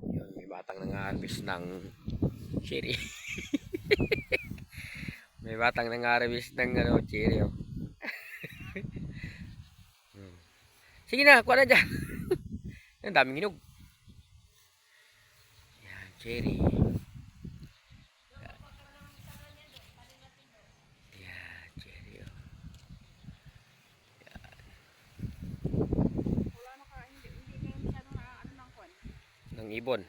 Yun, may batang nang-harvest ng cherry. May batang nang-harvest ng cherry. Oh. Sige na, kuha na dyan. Ang daming hinog. Yan, cherry. Yan, cherry. Oh. Ng ibon.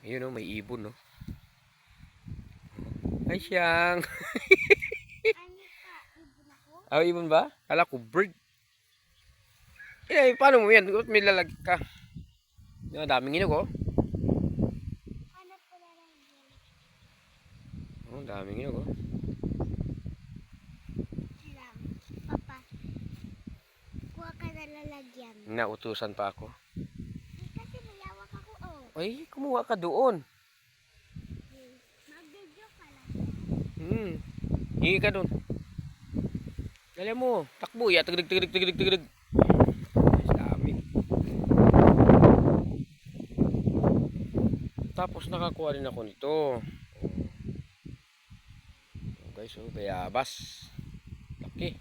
Ayun, oh, may ibon, no. Ay, siyang. Ah, ibon ba? Kala ko bird. Eh, paano mo yan? Ba't may lalag ka? Yung daming hinog, oh. Oh, daming hinog, oh. Papa, kuha ka na lalagyan. Nautusan pa ako. Kasi mayawak ako, oh. Ay, kumuha ka doon. Mag-video ka lang. Hingi ka doon. Dali mo. Takbo. Ya, tigrig. Dami. Tapos nakakuha rin ako nito. Oh, guys, oh, bayabas. Laki.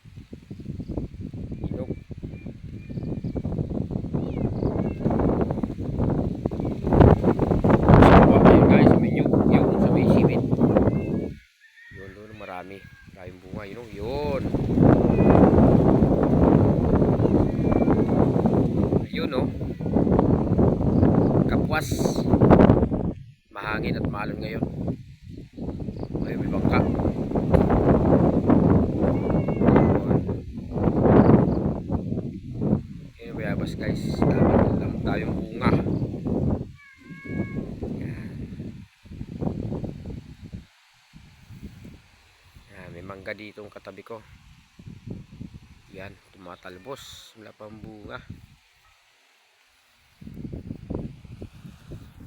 Hinog. Ayun guys, sa menu. Yung sa may sibit. Yun, doon marami. Maraming bunga. Yun, oh, yun. Ayun, oh. Kapwas. Mahangin at maalon ngayon. Ayun, may bangka. Ayun, bayabas guys. Daming bunga. Yan, may mangga ditong katabi ko. Yan, tumatalbos. Wala pang bunga.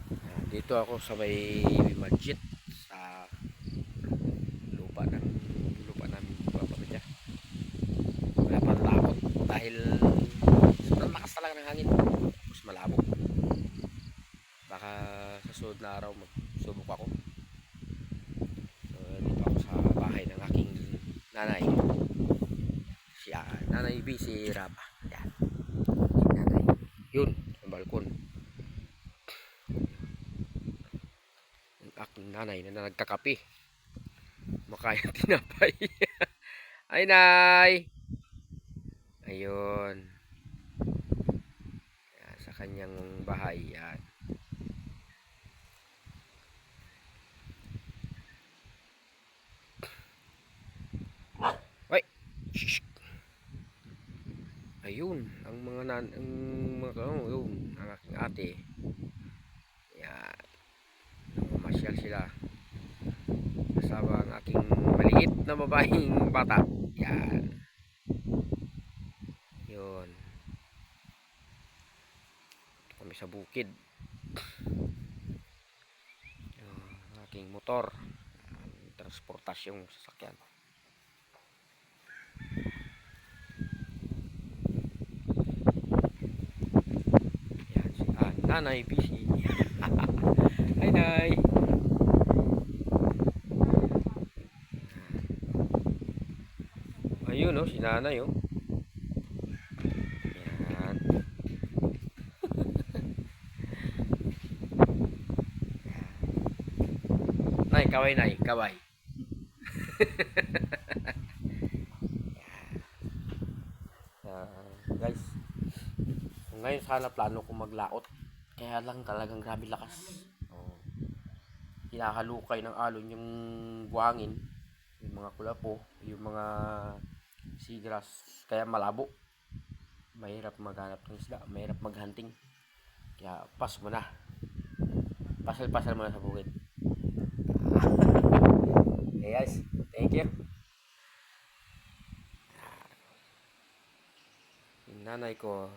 Yan, dito ako sa may Majid sa lupa namin papamilya. Wala pang lakot dahil sobrang lakas talaga ng hangin. Tapos malabo. Baka sa sunod na araw magsubok ako. Dito ako sa bahay ng aking nanay. Si Nanay B, si Rapa. Yan. Si Nanay. Yun, ang balkon. Ang aking nanay na nagkakape. Makaya tinapay. Ay, Nay! Ayun. Yan, sa kanyang bahay. Yan. Ay! Shhh! Ayun, ang mga yun, ang aking ate. Yan. Masyal sila. Kasama ang aking maliit na babaeng bata. Yan. Yun. Kami sa bukid. Yung aking motor. Transportasyong sasakyan. Yan si Nanay busy. Hi, Nay. Ayun, oh, si Nanay, oh. Yan. Nay, kaway, Nay, kaway. Guys, ngayon sana plano kong maglaot. Kaya lang talagang grabe lakas. Oh. Hinahalukay ng alon yung buhangin, yung mga kulapo, yung mga seagrass, kaya malabo. Mahirap maghanap ng isda, mahirap maghunting. Kaya pas mo na. Pasal-pasal mo na sa bukid. Okay guys, thank you. Yung nanay ko